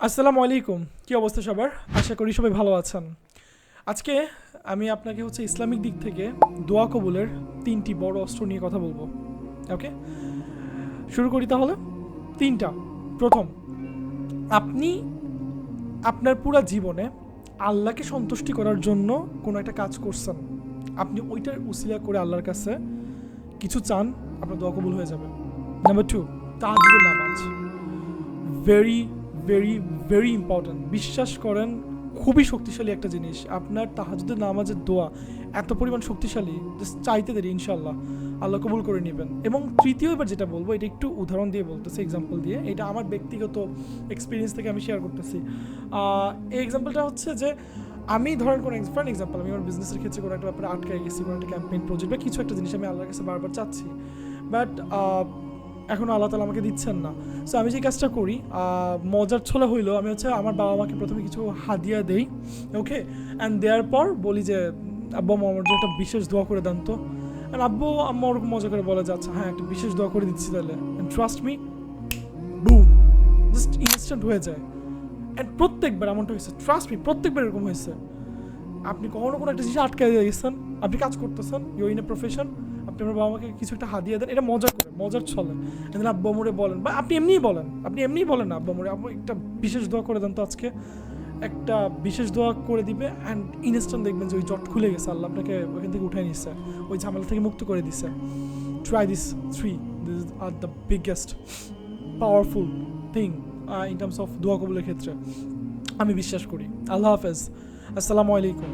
আসসালামু আলাইকুম। কি অবস্থা সবার? আশা করি সবাই ভালো আছেন। আজকে আমি আপনাকে ইসলামিক দিক থেকে দোয়া কবুলের ৩টি বড় অস্ত্র নিয়ে কথা বলবো। ওকে? শুরু করি তাহলে। ৩টা। প্রথম, আপনি আপনার পুরা জীবনে আল্লাহকে সন্তুষ্টি করার জন্য কোনো একটা কাজ করছেন। আপনি ওইটার উসিলা করে আল্লাহর কাছে কিছু চান, আপনার দোয়া কবুল হয়ে যাবে। নাম্বার 2, তাহাজ্জুদের নামাজ। Very very very important. বিশ্বাস করেন, খুবই শক্তিশালী একটা জিনিস। আপনার তাহাজ্জুদের নামাজের দোয়া এত পরিমাণ শক্তিশালী, জাস্ট চাইতে দেরি ইনশাল্লাহ আল্লাহ কবুল করে নেবেন। এবং তৃতীয় এবার যেটা বলবো, এটা একটু উদাহরণ দিয়ে বলতেছি, এক্সাম্পল দিয়ে। এটা আমার ব্যক্তিগত এক্সপিরিয়েন্স থেকে আমি শেয়ার করতেছি। এই এক্সাম্পলটা হচ্ছে যে আমি ধরেন কোনো ফর এক্সাম্পল, আমি আমার বিজনেসের ক্ষেত্রে কোনো একটা ব্যাপারে আটকায় গেছি, কোনো একটা ক্যাম্পেইন প্রজেক্ট বা কিছু একটা জিনিস আমি আল্লাহর কাছে বারবার চাচ্ছি, বাট এখন আল্লাহ তালা আমাকে দিচ্ছেন না। সো আমি যে কাজটা করি, মজার ছলে হইলো, আমি আমার বাবা মাকে প্রথমে কিছু হাদিয়া দেই। ওকে? অ্যান্ড দেওয়ার পর বলি যে আব্বু আম্মু আমার জন্য একটা বিশেষ দোয়া করে দেন তো। অ্যান্ড আব্বু আম্মা ওরকম মজা করে বলে যে আচ্ছা হ্যাঁ, একটা বিশেষ দোয়া করে দিচ্ছি তাহলে। And trust me, broom, just instant হয়ে যায়। অ্যান্ড প্রত্যেকবার এমনটা হয়েছে, ট্রাস্ট মি, প্রত্যেকবার এরকম হয়েছে। আপনি কখনো কোনো একটা জিনিস আটকায় গেছেন, আপনি কাজ করতেছেন, ইউ ইন এ প্রফেশন, আপনি আপনার বাবা মাকে কিছু একটা হাদিয়া দেন, এটা মজা করে, মজার ছলে, এদিন আব্বু আম্মুরে বলেন, বা আপনি এমনিই বলেন না আব্বু আম্মুরে, আব্বু একটা বিশেষ দোয়া করে দেন তো আজকে, একটা বিশেষ দোয়া করে দিবে। অ্যান্ড ইনস্ট্যান্ট দেখবেন যে ওই জট খুলে গেছে, আল্লাহ আপনাকে ওইখান থেকে উঠে নিচ্ছে, ওই ঝামেলা থেকে মুক্ত করে দিচ্ছে। Try this three, this are the biggest powerful thing in terms of দোয়া কবুলের ক্ষেত্রে, আমি বিশ্বাস করি। আল্লাহ হাফেজ, আসসালামু আলাইকুম।